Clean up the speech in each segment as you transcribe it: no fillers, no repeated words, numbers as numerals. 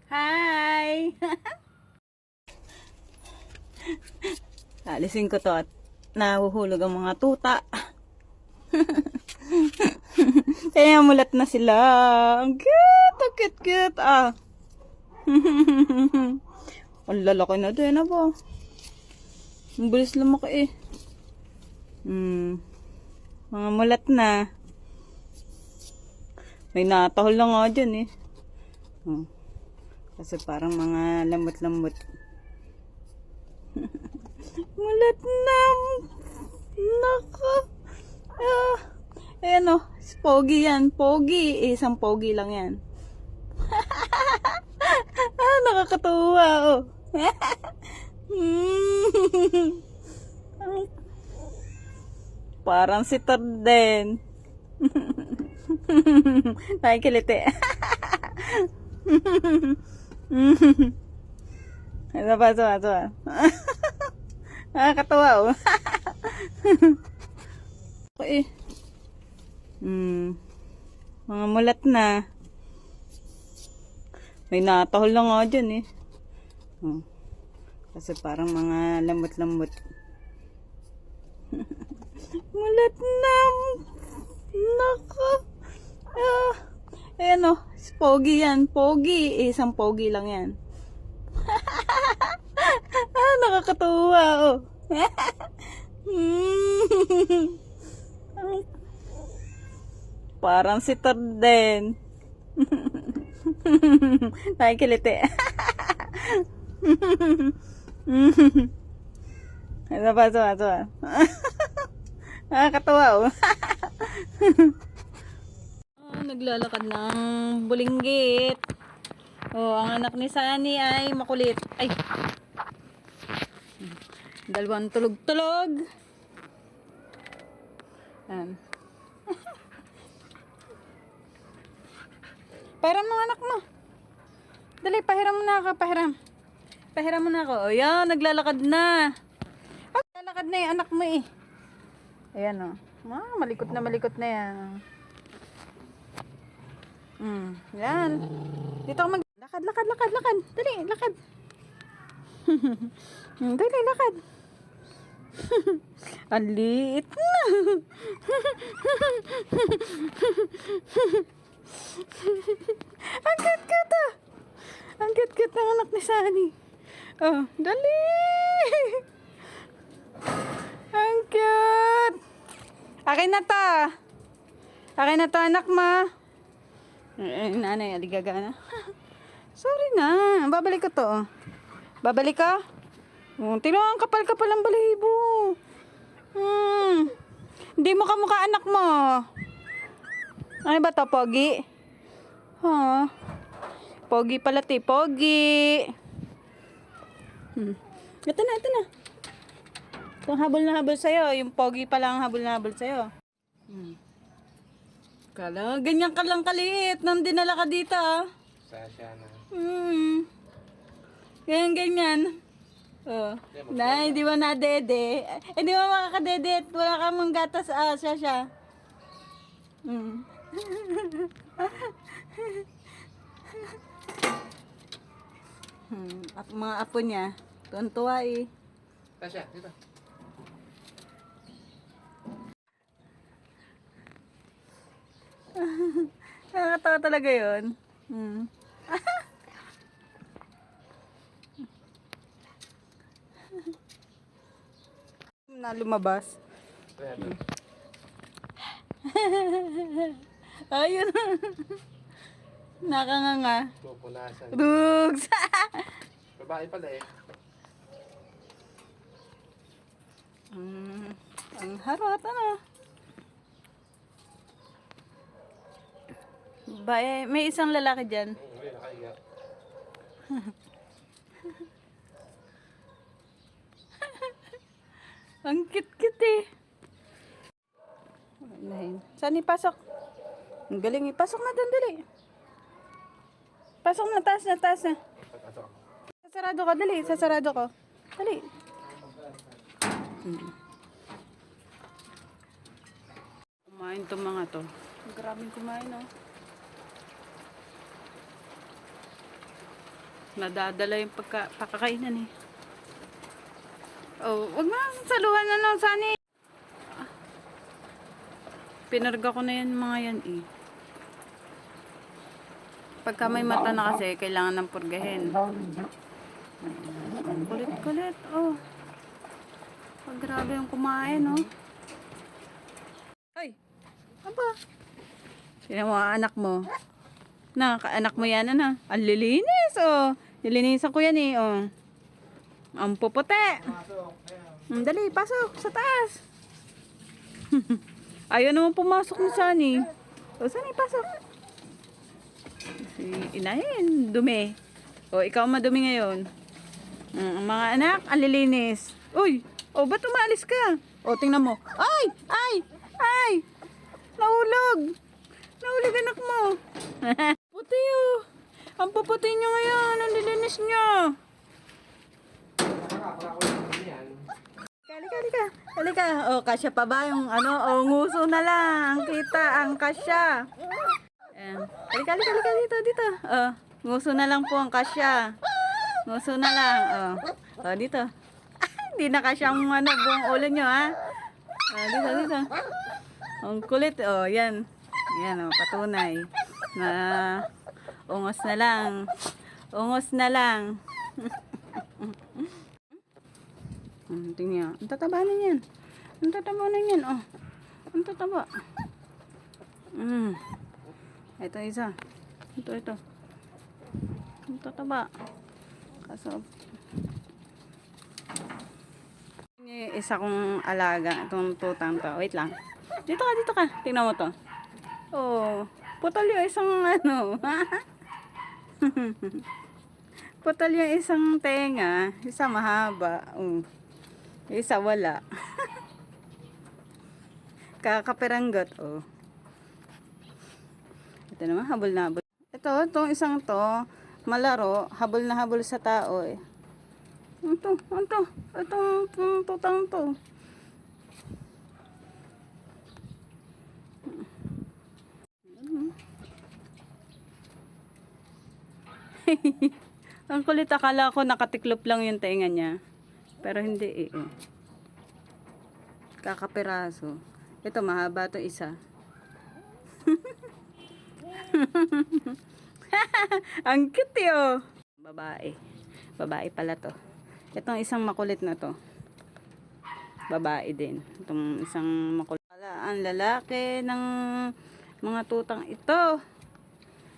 Hi! Alisin ko to at nahuhulog ang mga tuta. Kaya mulat na sila. Ang cute! Ang cute! Ah! Ang lalaki na din, aba. Ang bilis lumaki eh. Mga mulat na. May natahol na nga dyan eh. Kasi parang mga lamot-lamot. Mulat na. Nako. Ayan o. Pogi yan. Pogi. Isang pogi lang yan. Nakakatuwa oh. Parang si Todd din. Nakikiliti. Ito pa. Nakakatuwa oh. Okay. Mga mulat na. May natahol na nga dyan eh. Kasi parang mga lamot-lamot. Mulat na. Nako. Ayan o. Pogi yan. Pogi. Isang pogi lang yan. Nakakatuwa oh. Parang si Todd din. Nakikiliti. Ito pa. Nakakatuwa oh. Naglalakad ng bulinggit. Ang anak ni Sunny ay makulit. Ay. Dalawang tulog-tulog. Pahiram ng anak mo. Dali, pahiram mo na ako. Pahiram mo na ako. O yan, naglalakad na. Naglalakad na yung anak mo eh. Ayan o. Malikot na yan. Yan. Dito ako lakad. Dali, lakad. Dali, lakad. Ang liit na. Ang cute ah. Ang cute ng anak ni Sunny. Oh, dali. Ang cute. Akin na to anak ma. Nanay, aligaga na. Sorry na. Babalik ko to. Babalik ka? Tingnan ang kapal-kapal ang balahibo. Hindi mo kamukha anak mo. Ano ba to, pogi? Pogi pala ti, pogi. Ito na. Itong habol na habol sa'yo. Yung pogi pala ang habol na habol sa'yo. Kala, ganyan ka lang kaliit. Nang dinala ka dito ah. Sasya na. Ganyan. Nay, di ba na dede? Di ba makakadede at wala kang manggatas siya. At mga apo niya, tuwan-tuwa eh. Sasya, dito. Nakakatawa talaga yun. Na lumabas. Ayun. Nakanganga. Pupunasan. Rugs. Babae pala eh. Ang harot ano. May isang lalaki dyan. Nakaiyak. Ang cute eh. Saan ipasok? Ang galing ipasok na doon, dali. Pasok na, taas na. Sasarado ko, dali. Sasarado ko. Dali. Kumain itong mga to. Grabing kumain, oh. Nadadala yung pakakainan, eh. Oh, wag na. Saluhan na lang, Sani. Pinarga ko na yan, mga yan, eh. Pagka may mata na kasi, kailangan ng purgahin. Ang kulit-kulit, oh. Pag grabe yung kumain, oh. Ay, aba. Sino mo ang anak mo? Kaanak mo yan, ano? Ang lilinis, oh. Nilinisan ko yan, eh, oh. Ang puputi. Dali, pasok sa taas. Ayaw naman pumasok ni Sunny. O, Sunny, pasok. Si inahin, dumi. O, ikaw madumi ngayon. Ang mga anak, ang lilinis. Uy, o, ba't umalis ka? O, tingnan mo. Ay, ay, ay. Nahulog. Nahulog anak mo. Puti, oh. Ang puputi nyo ngayon, ang lilinis nyo. Halika. Halika. O, kasya pa ba yung ano? O, nguso na lang. Kita ang kasya. Halika dito. O, nguso na lang po ang kasya. Nguso na lang. O, dito. Hindi na kasya ang ano, buong ulo nyo, ha? O, dito. Ang kulit. O, yan. Yan, o, patunay. Na, ungos na lang. Ungos na lang. Tingnan. Ang tataba na yan. Ang tataba na yan. Oh. Ang tataba. Ito isa. Ito. Ang tataba. Kaso, isa kong alaga. Itong tutang to. Wait lang. Dito ka. Tingnan mo to. Oh. Putol yung isang ano. Putol yung isang tenga. Isa mahaba. Isa wala. Kakaperanggot, oh. Ito naman, habol na habol. Itong isang to, malaro, habol na habol sa tao, eh. Itong tutang to. Ang kulit, akala ko nakatiklop lang yung tenga niya. Pero hindi, eh. Kakapiraso. Ito, mahaba to isa. Ang cute, oh. Babae. Babae pala to. Itong isang makulit na to. Babae din. Itong isang makulit. Ang lalaki ng mga tutang ito.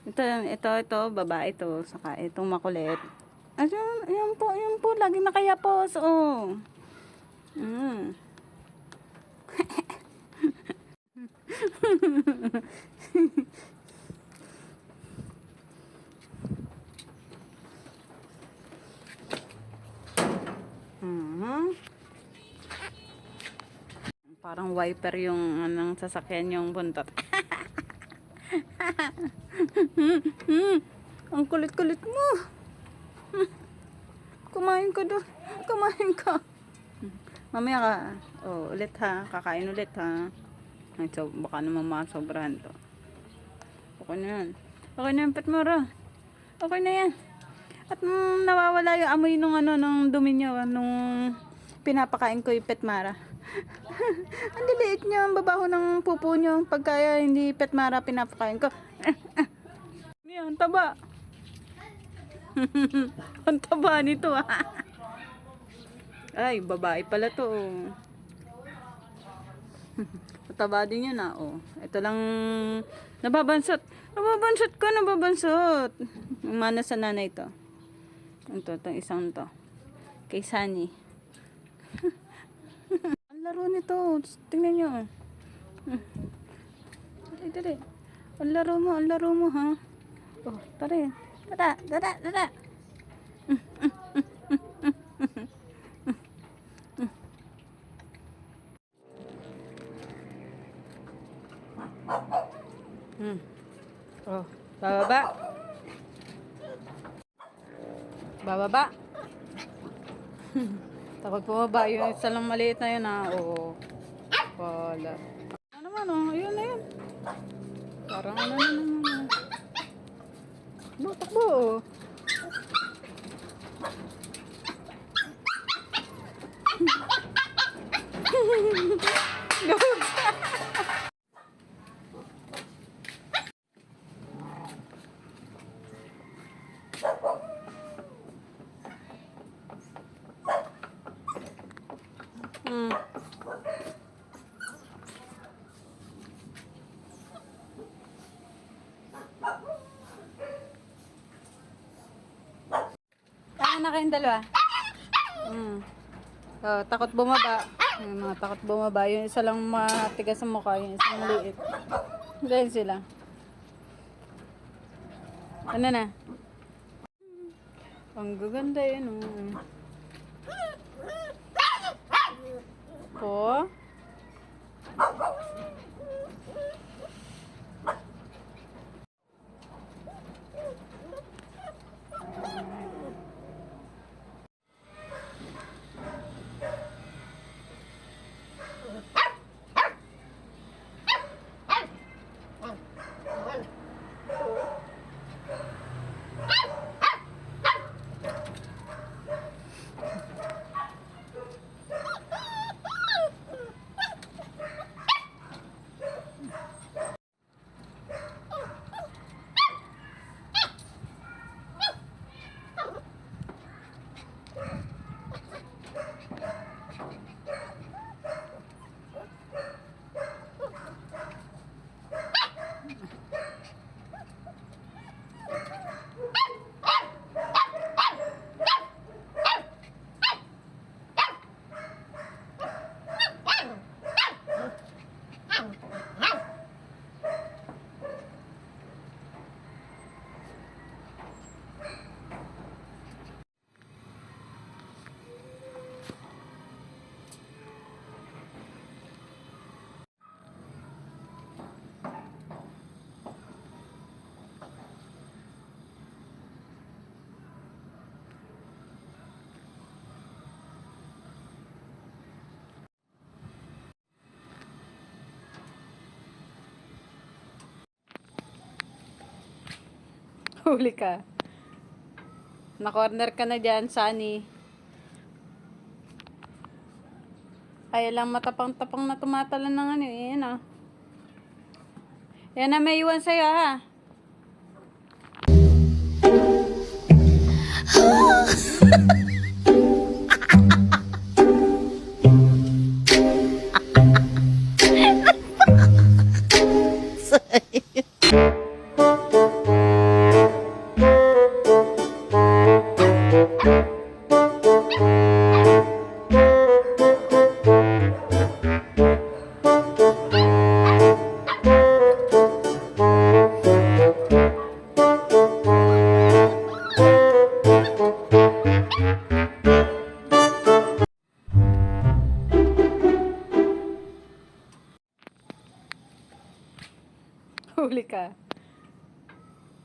Ito, babae to. Saka itong makulit. Ayan po, lagi nakayapos, oh. Parang wiper yung anong sasakyan yung buntot. Ang kulit-kulit mo. Kumain ka doon. Kumain ka. Mamaya ka. Oh, ulit ha. Kakain ulit ha. So, baka naman masobrahan to. Okay na yan. Okay na yan, Petmara. Okay na yan. At nawawala yung amoy nung ano, nung dumi nyo, nung pinapakain ko yung Petmara. Ang liliit nyo, ang babaho ng pupo nyo. Pagkaya hindi Petmara pinapakain ko. Yan, taba. Ang taba nito, ha. Ay, babae pala to. Taba din yun, ha. Oh. Ito lang nababansot. Nababansot. Umana sa nanay to. Itong isang to. Kay Sunny. Ang laro nito. Tingnan nyo. Dali. Ang laro mo, ha. Oh, tara. Dada. Oh, bababa. Takot bumaba yung isa lang maliit na yun, ha. Oh, wala. Ano naman, oh, ayun na yun. Parang ano na naman. Takbo, takbo. Hmm. Kaya na kayong dalawa? Hmm. Oh, takot bumaba. Yung mga takot bumaba. Yung isa lang matigas sa mukha. Yung isang maliit. Ganyan sila. Ano na? Ang gaganda yun. Po? Huli ka. Na-corner ka na dyan, Sunny. Ay, lang matapang-tapang na tumatalan ng ano eh. Yan ah. Yan na may iwan sa'yo ha. Huli ka.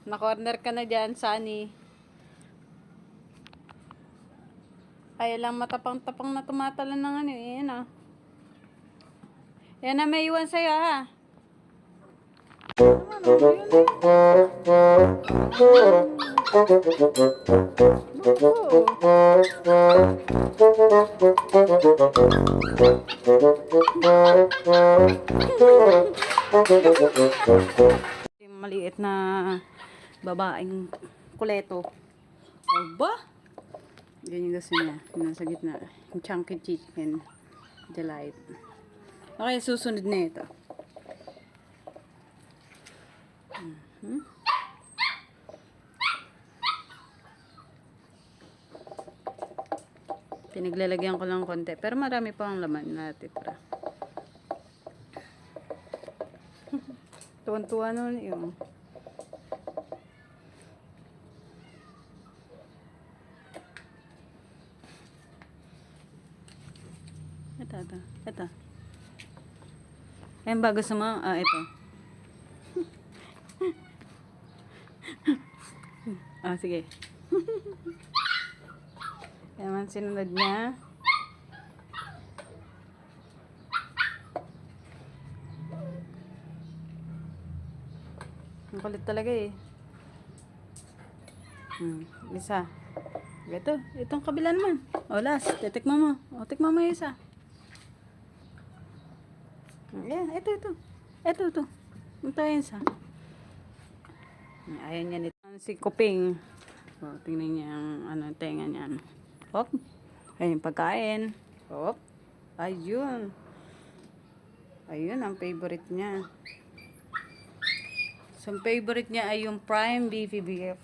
Na-corner ka na dyan, Sunny. Ay, lang matapang-tapang na tumatalan ng ano eh. Yan ah. Yan na may iwan sa'yo ha. Yung maliit na babaeng kuleto. Aba? Yan yung gusto niya. Nasa gitna. Yung chunky chicken. Delight. Okay, susunod na ito. Pinaglalagyan ko lang konti. Pero marami pa ang laman natin. Tuwan-tuwa nun yung. Ito. Ayan ba gusto mo? Ah, ito. Ah, sige. Ayan, sinunod niya. Kulit talaga eh. Isa. Ito. Itong kabila naman. O, last. Titikman mo. O, tikman mo yung isa. Ayan, ito. Ito. Ito yung isa. Ayan yan ito. Si Kuping. O, tingnan niya ang tenga niya. Hop. Ayan yung pagkain. Hop. Ayun. Ayun ang favorite niya. So, ang favorite niya ay yung prime beefy beef.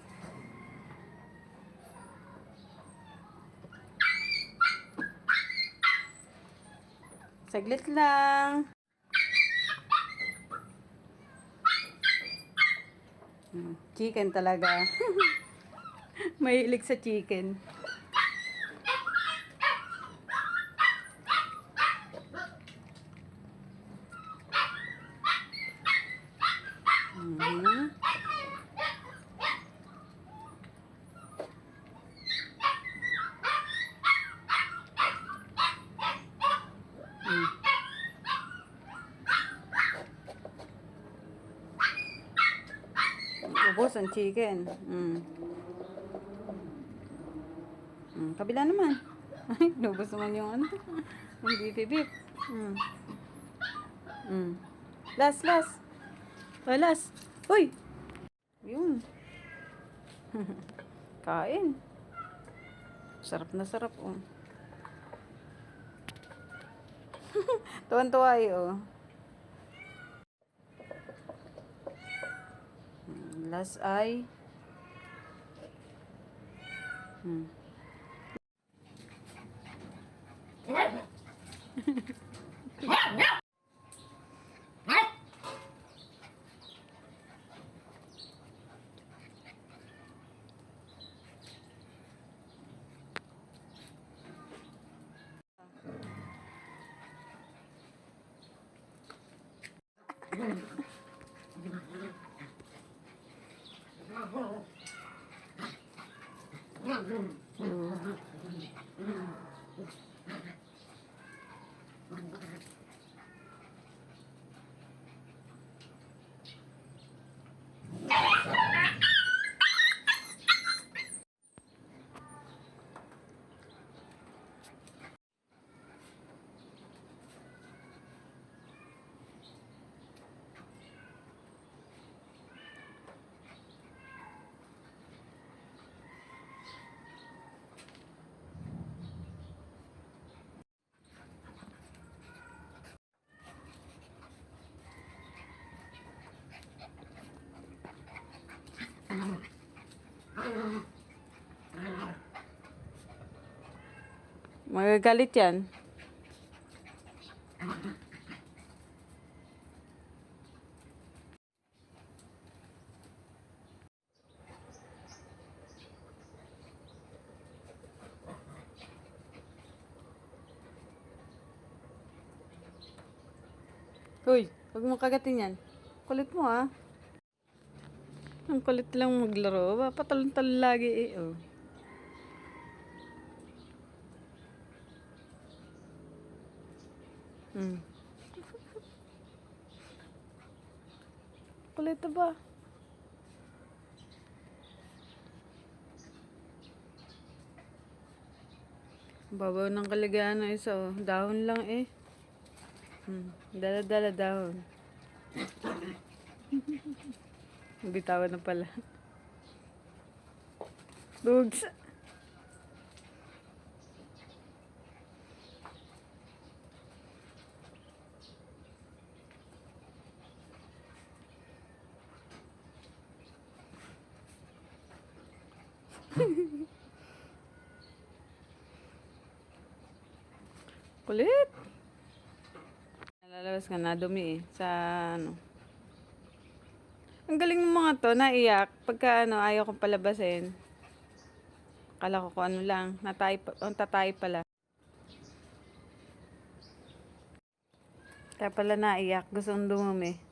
Saglit lang. Chicken talaga. Mahilig sa chicken. Ubos ang chicken. Kabila naman. Ay, ubos naman yung yung beefy beef. Last. Oh, last. Uy! Yun. Kain. Sarap na sarap, oh. Tuwan-tuwa oh. Last ay magagalit yan. Uy, huwag mo kagatin yan. Kulit mo ah. Ang kulit lang maglaro. Patalon-talon lagi eh. Oh. Kulit na ba? Babaw ng kaligayahan ng isa oh. Dahon lang eh. Dala-dala dahon. Bitawan na pala. Bugs. Kulit. Nalalabas ka na, dumi eh. Sa ano. Ang galing ng mga to, naiyak. Pagka ayaw kong palabasin. Akala ko kung ano lang. Tatay pala. Kaya pala naiyak. Gusto kong dumumi.